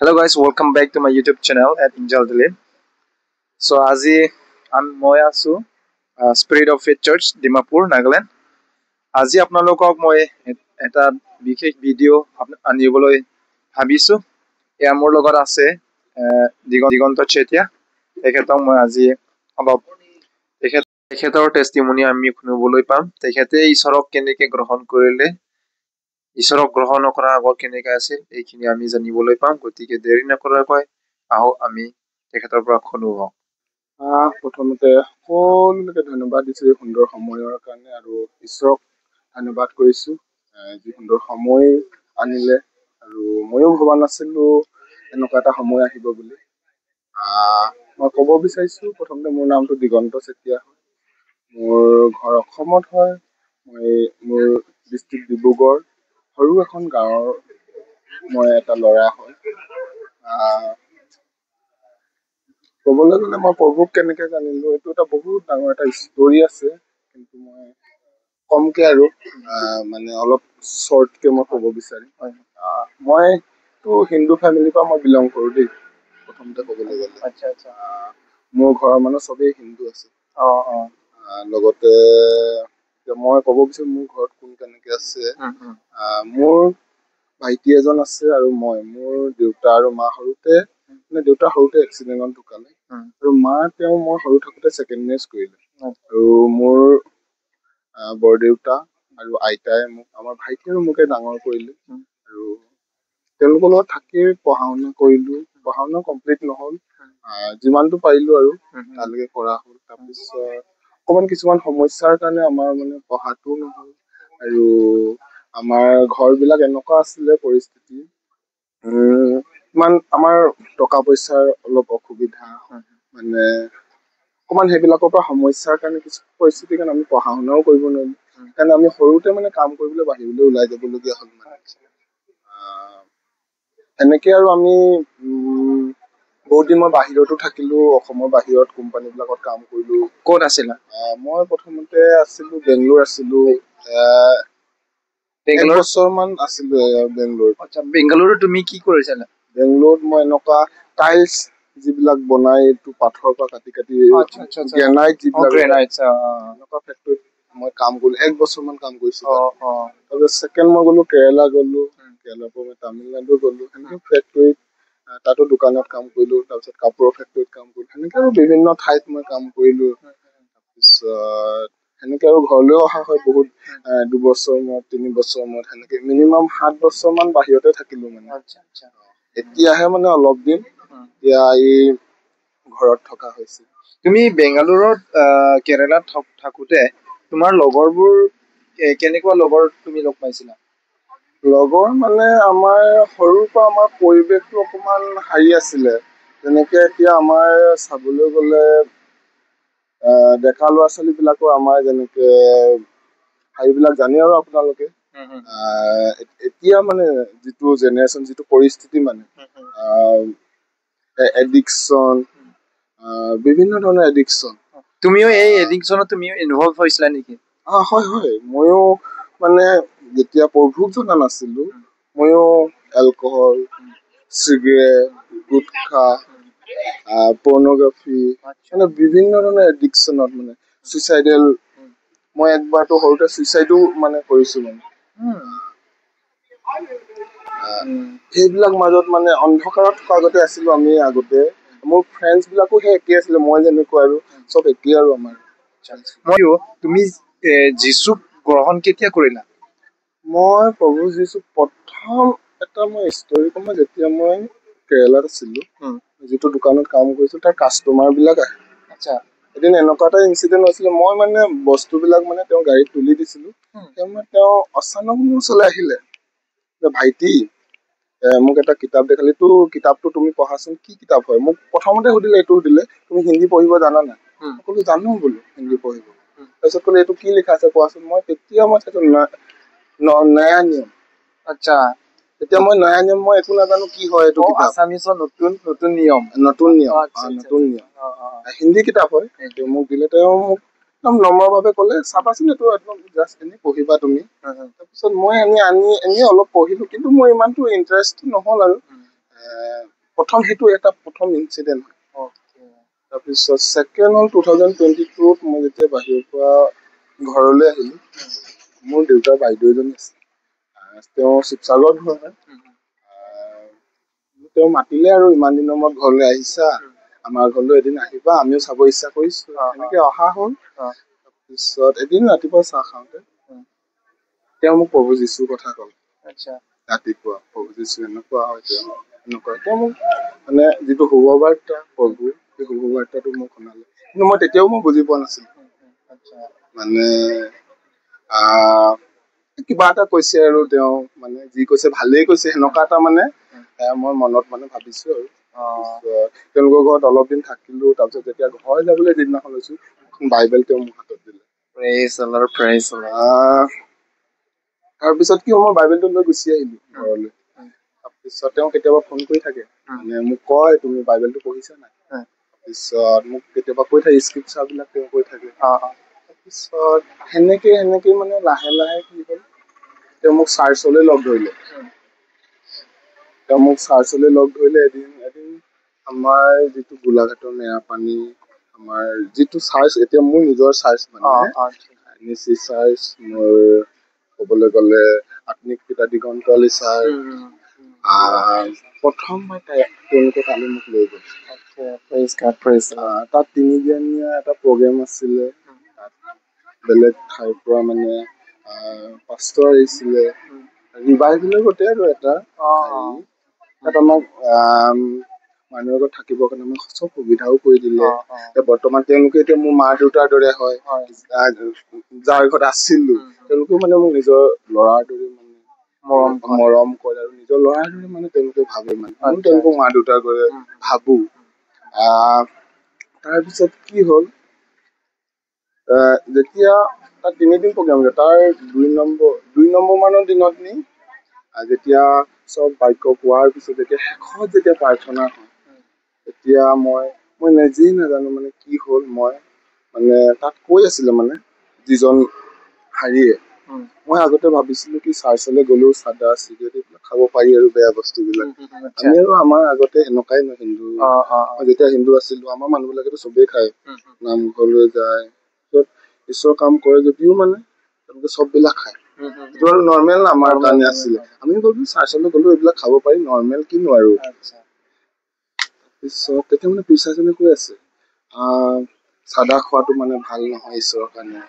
Hello guys, welcome back to my YouTube channel at Angel Delay. So আজি মই আছো Spirit of Faith Church Dimapur Nagaland. আজি আপোনালোকক মই এটা বিশেষ ভিডিঅ' আনিবলৈ ভাবিছো। এয়া মোৰ লগত আছে দিগন্ত চেতিয়া। তেখেতক মই আজি অলপ তেখেতৰ টেষ্টিমনি আমি শুনিবলৈ পাম। তেখেতে ঈশ্বৰক কেনেকৈ গ্ৰহণ কৰিলে, ঈশ্বৰক গ্ৰহণ কৰাৰ আগত কেনেকৈ আছিল এইখিনি আমি জানিবলৈ পাম। গতিকে দেৰি নকৰাকৈ আহক আমি তেখেতৰ পৰা শুনো। প্ৰথমতে সকলোকে ধন্যবাদ দিছো এই সুন্দৰ সময়ৰ কাৰণে আৰু ঈশ্বৰক ধন্যবাদ কৰিছো যি সুন্দৰ সময় আনিলে আৰু ময়ো ভবা নাছিলো এনেকুৱা এটা সময় আহিব বুলি। মই ক'ব বিচাৰিছো প্ৰথমতে মোৰ নামটো দিগন্ত চেতিয়া হয়। মোৰ ঘৰ অসমত হয়। মোৰ ডিষ্ট্ৰিক্ট ডিব্ৰুগড় সৰু এখন গাঁৱৰ মই এটা ল'ৰা হয়। ক'বলৈ গ'লে মই প্ৰভুক কেনেকে জানিলো এইটো এটা বহুত ডাঙৰ এটা ষ্টৰি আছে, কিন্তু মই কমকে আৰু মানে অলপ শ্বৰ্টকে মই ক'ব বিচাৰিম। মইতো হিন্দু ফেমিলিৰ পৰা মই বিলং কৰো দেই। প্ৰথমতে ক'বলৈ গ'লে মোৰ ঘৰৰ মানুহ চবেই হিন্দু আছে। লগতে মই ক'ব বিচাৰিম মোৰ ঘৰত কোন কেনেকে আছে। মোৰ ভাইটি এজন আছে আৰু মোৰ দেউতা আৰু মা সৰুতে দেউতা সৰুতে এক্সিডেণ্টত ঢুকালে আৰু মই সৰু থাকোতে ছেকেণ্ড মেৰেজ কৰিলে। আৰু মোৰ বৰদেউতা আৰু আইতাই আমাৰ ভাইটি আৰু মোকে ডাঙৰ কৰিলে আৰু তেওঁলোকৰ লগত থাকি পঢ়া শুনা কমপ্লিট নহ'ল, যিমানটো পাৰিলো আৰু তালৈকে কৰা হ'ল। তাৰপিছত অকমান কিছুমান সমস্যাৰ কাৰণে আমাৰ মানে পঢ়াটো নহ'ল আৰু আমাৰ ঘৰ বিলাক এনেকুৱা আছিলে পৰিস্থিতি ইমান আমাৰ টকা পইচাৰ অলপ অসুবিধা, মানে অকমান সেইবিলাকৰ পৰা সমস্যাৰ কাৰণে কিছু পৰিস্থিতিৰ কাৰণে আমি পঢ়া শুনাও কৰিব নোৱাৰিলো। সেইকাৰণে আমি সৰুতে মানে কাম কৰিবলৈ বাহিৰলৈ ওলাই যাবলগীয়া হ'ল। এনেকে আৰু আমি বহুত দিন মই বাহিৰতো থাকিলো, অসমৰ বাহিৰত কোম্পানী বিলাকত কাম কৰিলো। ক'ত আছিলা? মই প্ৰথমতে আছিলো বেংগলোৰ আছিলো। এক বছৰমান আছিলো বেংগলোৰত। আচ্ছা, বেংগালুৰুত তুমি কি কৰিছিলা? বেংগলোৰত মই এনেকুৱা টাইলছ যিবিলাক বনাই এইটো পাথৰৰ পৰা কাটি গ্ৰেনাইট যিবিলাক এনেকুৱা ফেক্টৰীত মই কাম কৰিলো। এক বছৰমান কাম কৰিছিলো। তাৰপিছত ছেকেণ্ড মই গ'লো কেৰেলা গ'লো, কেৰেলাৰ পৰা মই তামিলনাডু গ'লো। সেনেকে ফেক্টৰীত তাতো দোকানত কাম কৰিলো, তাৰপিছত কাপোৰৰ ফেক্টৰীত কাম কৰিলো। সেনেকে আৰু বিভিন্ন ঠাইত মই কাম কৰিলো। তাৰপিছত সেনেকে আৰু ঘৰলৈও অহা হয় বহুত 2 বছৰ মূৰত 3 বছৰ মূৰত, সেনেকে মিনিমাম 7 বছৰ মান বাহিৰতে থাকিলো মানে। এতিয়াহে মানে অলপ দিন এতিয়া এই ঘৰত থকা হৈছে। তুমি বেংগালুৰুত কেৰেলাত থাকোতে তোমাৰ লগৰবোৰ কেনেকুৱা লগৰ তুমি লগ পাইছিলা? লগৰ মানে আমাৰ সৰুৰ পৰা আমাৰ পৰিৱেশটো অকমান হাৰি আছিলে। যেনেকে এতিয়া আমাৰ চাবলৈ গ'লে ডেকা ল'ৰা ছোৱালী বিলাকৰ আমাৰ যেনেকে হেৰিবিলাক জানে আৰু আপোনালোকে এতিয়া মানে যিটো জেনেৰেশ্যন, যিটো পৰিস্থিতি মানে এডিকশ্যন, বিভিন্ন ধৰণৰ এডিকশ্যন। তুমিও এই এডিকশ্যনত ইনভলভ হৈছিলা নেকি? হয়। ময়ো মানে যেতিয়া প্ৰভুক জনা নাছিলো, ময়ো এলকহল, চিগাৰেট, গুটখা, পৰ্ণগ্ৰাফি, মানে বিভিন্ন ধৰণৰ এডিকশ্যনত মানে চুইচাইডেল, মই একবাৰতো সৰুতে চুইচাইডো মানে কৰিছো মানে। সেইবিলাক মাজত মানে অন্ধকাৰত থকা আগতে আছিলো আমি আগতে। মোৰ ফ্ৰেণ্ডছ বিলাকো সেই একেই আছিলে, মই যেনেকুৱা আৰু চব একেই আৰু আমাৰ। তুমি যীচুক গ্ৰহণ কেতিয়া কৰিলা? মই প্ৰভু যীচুক প্ৰথম এটা মই ষ্টৰি কম। যেতিয়া মই কেৰেলাত আছিলো, যিটো দোকানত কাম কৰিছিলো তাৰ কাষ্টমাৰ বিলাক আহে। এদিন এনেকুৱা এটা ইনচিডেণ্ট হৈছিলে, মই মানে বস্তুবিলাক মানে তেওঁৰ গাড়ীত তুলি দিছিলো। তেওঁ অচানক মোৰ ওচৰলৈ আহিলে, ভাইটি মোক এটা কিতাপ দেখালে, এইটো কিতাপটো তুমি পঢ়াচোন। কি কিতাপ হয়? মোক প্ৰথমতে সুধিলে তুমি হিন্দী পঢ়িব জানা নাই? মই ক'লো জানো বোলো হিন্দী পঢ়িব। তাৰপিছত ক'লে এইটো কি লিখা আছে কোৱাচোন। তেতিয়া মই নয়া নিয়ম। তেতিয়া মই নয়া নিয়ম মই একো নাজানো কি হয় এইটো কিতাপ। আছামিছৰ নতুন নিয়ম। হিন্দী কিতাপ হয়। মোক দিলে, তেওঁ মোক একদম নম্ৰ ভাৱে ক'লে চাবাচোন এইটো একদম জাষ্ট এনে পঢ়িবা তুমি। তাৰপিছত মই এনেই অলপ পঢ়িলো, কিন্তু মোৰ ইমানটো ইণ্টাৰেষ্ট নহ'ল আৰু প্ৰথম সেইটো এটা প্ৰথম ইনচিডেণ্ট হয়। তাৰপিছত ছেকেণ্ড হ'ল 2022 মই যেতিয়া বাহিৰৰ পৰা ঘৰলৈ আহিলোঁ, মোৰ দেউতাৰ বাইদেউ এজনী আছে, তেওঁ শিৱসাগৰত ঘৰ হয়। তেওঁ মাতিলে আৰু ইমান দিনৰ মূৰত ঘৰলৈ আহিছা, আমাৰ ঘৰলৈ এদিন আহিবা, আমিও চাব ইচ্ছা কৰিছো, এনেকে অহা হ'ল। তাৰপিছত এদিন ৰাতিপুৱা চাহ খাওঁতে তেওঁ মোক প্ৰভু যীশুৰ কথা ক'লে। ৰাতিপুৱা প্ৰভু যীশু এনেকুৱা হয়, তেওঁ মোক মানে যিটো শুভবাৰ্তা প্ৰভু, সেই শুভবাৰ্তাটো মোক শুনালে। কিন্তু মই তেতিয়াও মই বুজি পোৱা নাছিলো, মানে কিবা এটা কৈছে আৰু তেওঁ মানে যি কৈছে ভালেই কৈছে, সেনেকুৱা এটা মানে মই মনত মানে ভাবিছো আৰু। তেওঁলোকৰ ঘৰত অলপ দিন থাকিলো, তাৰপিছত যেতিয়া ঘৰ যাবলৈ যিদিনাখন লৈছো, বাইবেল তেওঁ মোক হাতত দিলে। তাৰপিছত কি মই বাইবেলটো লৈ গুচি আহিলো ঘৰলৈ। তাৰপিছত তেওঁ কেতিয়াবা ফোন কৰি থাকে, মানে মোক কয় তুমি বাইবেলটো পঢ়িছা নাই? তাৰপিছত মোক কেতিয়াবা কৈ থাকে, স্ক্ৰিপচাৰ বিলাক তেওঁ কৈ থাকে। তাৰপিছত সেনেকে মানে লাহে লাহে কি হ'ল, তেওঁ মোক চাৰ্চলৈ লগ ধৰিলে। এদিন আমাৰ যিটো গোলাঘাটৰ মেৰাপানী, আমাৰ যিটো চাৰ্চ এতিয়া মোৰ নিজৰ চাৰ্চ মানে নিচি চাৰ্চ, মোৰ ক'বলৈ গ'লে আত্মিক পিতা দিগন্তৱালী ছাৰ, প্ৰথম মই তেওঁলোকে কালি মোক লৈ গ'ল। তাত 3 দিনীয়া এটা প্ৰগ্ৰেম আছিলে, বেলেগ ঠাইৰ পৰা মানে পাষ্টৰ আহিছিলে, ৰিভাইভেলৰ গোটেই আৰু এটা তাত আমাক মানুহৰ ঘৰত থাকিবৰ কাৰণে আমাক চব সুবিধাও কৰি দিলে। বৰ্তমান তেওঁলোকে এতিয়া মোৰ মা দেউতাৰ দৰে হয়, যাৰ ঘৰত আছিলো তেওঁলোকেও মানে মোক নিজৰ ল'ৰাৰ দৰে মানে মৰম কৰে, আৰু নিজৰ ল'ৰাৰ দৰে মানে তেওঁলোকে ভাবে, মানে তেওঁলোকক মা দেউতাৰ দৰে ভাবো। তাৰপিছত কি হ'ল, যেতিয়া তাত 3 দিন প্ৰগ্ৰাম হৈছে, তাৰ 2 নম্বৰ মানৰ দিনত নি যেতিয়া চব বাক্য পোৱাৰ পিছত যেতিয়া শেষত যেতিয়া প্ৰাৰ্থনা হয়, তেতিয়া মই নিজেই নাজানো মানে কি হ'ল, মই মানে তাত কৈ আছিলে মানে যিজন হাৰিয়ে, মই আগতে ভাবিছিলো কি চাৰ্চলৈ গ'লেও চাদা চিগাৰেট এইবিলাক খাব পাৰি আৰু বেয়া বস্তুবিলাক, আমি আৰু আমাৰ আগতে এনেকুৱাই ন হিন্দু, যেতিয়া হিন্দু আছিলো আমাৰ মানুহ বিলাকেতো চবেই খায়, নামঘৰলৈ যায়, ঈশ্বৰৰ কাম কৰে যদিও মানে তেওঁলোকে চব বিলাক খায়, সেইটো আৰু নৰ্মেল আমাৰ কাৰণে আছিলে। আমি ভাবিলো চাৰ্চলৈ গ'লেও এইবিলাক খাব পাৰি, নৰ্মেল কিনো আৰু। তাৰপিছত তেতিয়া মানে পিছাজনে কৈ আছে চাদা খোৱাটো মানে ভাল নহয় ঈশ্বৰৰ কাৰণে,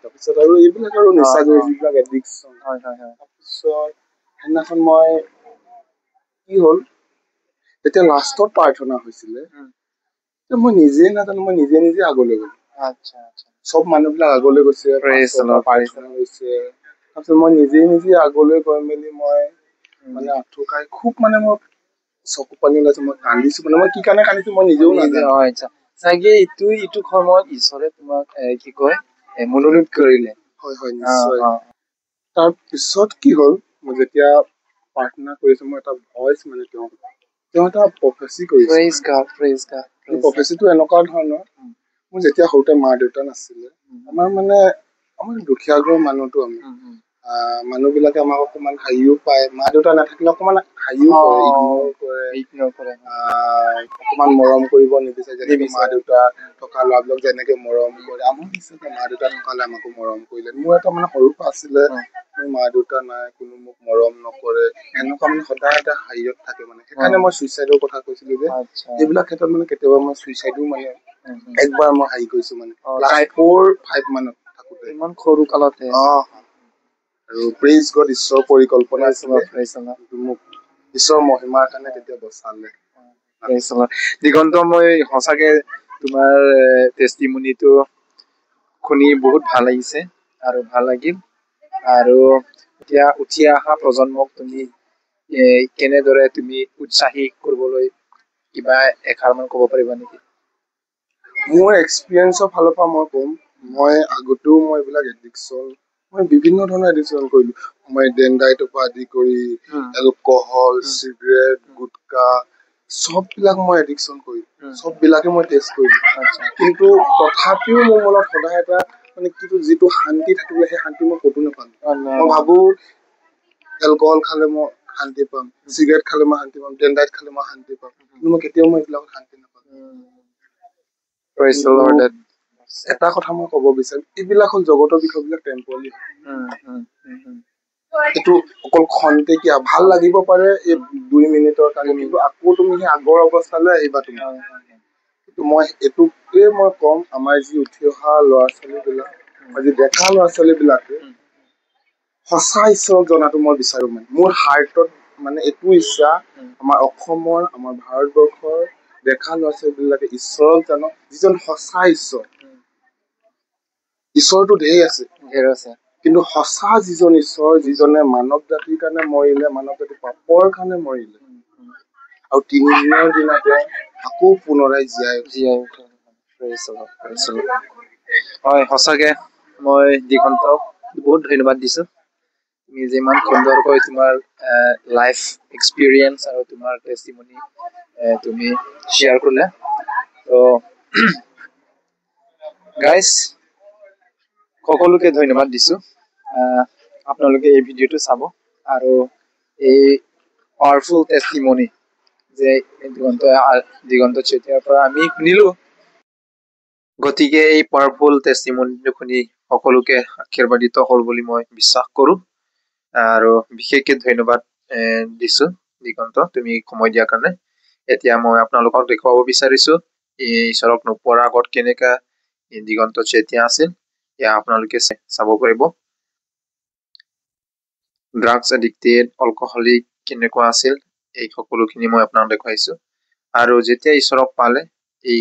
তাৰপিছত আৰু এইবিলাক আৰু নিচাযুক্ত যিবিলাক এডিকশ্যন। তাৰপিছত সেইদিনাখন মই কি হ'ল, যেতিয়া লাষ্টত প্ৰাৰ্থনা হৈছিলে, মই নিজে নাজানো, মই নিজে আগলৈ গলো। চব মানুহবিলাক আগলৈ গৈছে, প্ৰাৰ্থনা হৈছে, তাৰপিছত মই নিজে আগলৈ গৈ মেলি মই মানে আঁঠু খাই খুব মানে মই চকু পানী ওলাইছে, মই কান্দিছো, মানে মই কি কাৰণে কান্দিছো মই নিজেও নাজানো। চাগে ইটো সময়ত ঈশ্বৰে তোমাক কি কয় মনোনীত কৰিলে। হয় নিশ্চয়। তাৰ পিছত কি হ'ল, মই যেতিয়া প্ৰাৰ্থনা কৰিছো, মই এটা ভইচ মানে তেওঁ এটা প্ৰফেচি কৰিছে। প্ৰফেচিটো এনেকুৱা ধৰণৰ, মোৰ যেতিয়া সৰুতে মা দেউতা নাছিলে, আমাৰ দুখীয়া ঘৰৰ মানুহতো আমি মানুহ বিলাকে আমাক অকমান হাঁহিও পায়, মা দেউতা নাথাকিলে অকমান হাঁহিও কৰে, ইগনৰ কৰে, অকমান মৰম কৰিব নিবিচাৰে, যেনেকে মা দেউতা থকা ল'ৰাবিলাক যেনেকে মৰম কৰে, আমাৰ নিচিনাকে মা দেউতা থকালে আমাকো মৰম কৰিলে। মোৰ এটা মানে সৰুৰ পৰা আছিলে, মোৰ মা দেউতা নাই, কোনো মোক মৰম নকৰে, এনেকুৱা মানে সদায় এটা হাঁহিয়ত থাকে, মানে সেইকাৰণে মই চুইচাইডৰ কথা কৈছিলো যে এইবিলাক ক্ষেত্ৰত মানে কেতিয়াবা মই চুইচাইডো মানে একবাৰ মই হাঁহি কৰিছো, মানে ক্লাছ 4-5 মানত থাকোতে, ইমান সৰু কালতে। আৰু প্ৰেইজ গড, ঈশ্বৰৰ পৰিকল্পনা আছিলে, মোক ঈশ্বৰৰ মহিমাৰ কাৰণে তেতিয়া বচালে। দিগন্ত, মই সঁচাকে তোমাৰ টেষ্টিমনিটো শুনি বহুত ভাল লাগিছে আৰু ভাল লাগিল, আৰু এতিয়া উঠি অহা প্ৰজন্মক তুমি কেনেদৰে তুমি উৎসাহী কৰিবলৈ কিবা এষাৰমান ক'ব পাৰিবা নেকি? মোৰ এক্সপিৰিয়েঞ্চৰ ফালৰ পৰা মই ক'ম, মই আগতেও মই এইবিলাক এডিকশ্যন, মই বিভিন্ন ধৰণৰ এডিকশ্যন কৰিলো, মই ডেংগাইটৰ পৰা আদি কৰি এলকহল, চিগাৰেট, গুটকা, চব বিলাক মই এডিকশ্যন কৰিলো, চব বিলাকে মই টেষ্ট কৰিলো, কিন্তু তথাপিও মোৰ মনত সদায় এটা মানে যিটো শান্তি থাকিলে সেই শান্তি মই ক'তো নাপালো। মই ভাবো এলকহল খালে মই শান্তি পাম, চিগাৰেট খালে মই শান্তি পাম, ডেণ্ডাইট খালে মই শান্তি পাম, কিন্তু মই কেতিয়াও মই এইবিলাকত শান্তি নাপাম। Praise the Lord. এটা কথা মই ক'ব বিচাৰিম, এইবিলাক হ'ল জগতৰ বিষয়বিলাক টেম্পৰাৰী। এইটো অকল খন্তেকীয়া, ভাল লাগিব পাৰে এই 2 মিনিটৰ কাৰণে, কিন্তু আকৌ তুমি সেই আগৰ অৱস্থালৈ আহিবা তুমি। কিন্তু মই এইটোকে মই কম, আমাৰ যি উঠি অহা ল'ৰা ছোৱালী বিলাক, আজি ডেকা ল'ৰা ছোৱালী বিলাকে সঁচা ঈশ্বৰক জনাটো মই বিচাৰো। মানে মোৰ হাৰ্টত মানে এইটো ইচ্ছা, আমাৰ অসমৰ, আমাৰ ভাৰতবৰ্ষৰ ডেকা ল'ৰা ছোৱালী বিলাকে ঈশ্বৰক জানক, যিজন সঁচা ঈশ্বৰ। ঈশ্বৰটো ঢেৰ আছে, কিন্তু সঁচা যিজন ঈশ্বৰ, যিজনে মানৱ জাতিৰ কাৰণে মৰিলে, মানৱ জাতিৰ পাপৰ কাৰণে মৰিলে, আৰু 3 দিনৰ দিনতে আকৌ পুনৰাই জীয়াই উঠে। হয়, সঁচাকে মই দিগন্তক বহুত ধন্যবাদ দিছো। তুমি যিমান সুন্দৰকৈ তোমাৰ লাইফ এক্সপিৰিয়েঞ্চ আৰু তোমাৰ টেষ্টিমনি তুমি শ্বেয়াৰ কৰিলা। তো গাইজ, সকলোকে ধন্যবাদ দিছো। আপোনালোকে এই ভিডিঅ'টো চাব আৰু এই পাৱাৰফুল টেষ্টিমনি যে দিগন্ত চেতিয়াৰ পৰা আমি শুনিলো। গতিকে এই পাৱাৰফুল টেষ্টিমনিটো শুনি সকলোকে আশীৰ্বাদিত হ'ল বুলি মই বিশ্বাস কৰো। আৰু বিশেষকৈ ধন্যবাদ দিছো দিগন্ত, তুমি সময় দিয়াৰ কাৰণে। এতিয়া মই আপোনালোকক দেখুৱাব বিচাৰিছো ঈশ্বৰক নোপোৱাৰ আগত কেনেকা দিগন্ত চেতিয়া আছিল। এয়া আপোনালোকে চাব পাৰিব। ড্ৰাগছ এডিক্টেড, এলকহলিক কেনেকুৱা আছিল, এই সকলোখিনি মই আপোনাক দেখুৱাইছো। আৰু যেতিয়া ঈশ্বৰক পালে, এই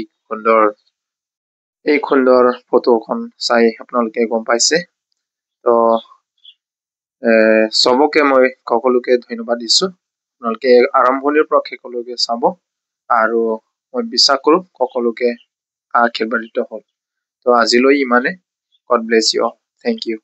সুন্দৰ ফটোখন চাই আপোনালোকে গম পাইছে। তো চবকে মই সকলোকে ধন্যবাদ দিছো। আপোনালোকে আৰম্ভণিৰ পৰা শেষলৈকে চাব, আৰু মই বিশ্বাস কৰো সকলোকে আশীৰ্বাদিত হ'ল। তো আজিলৈ ইমানে। God bless you. Thank U.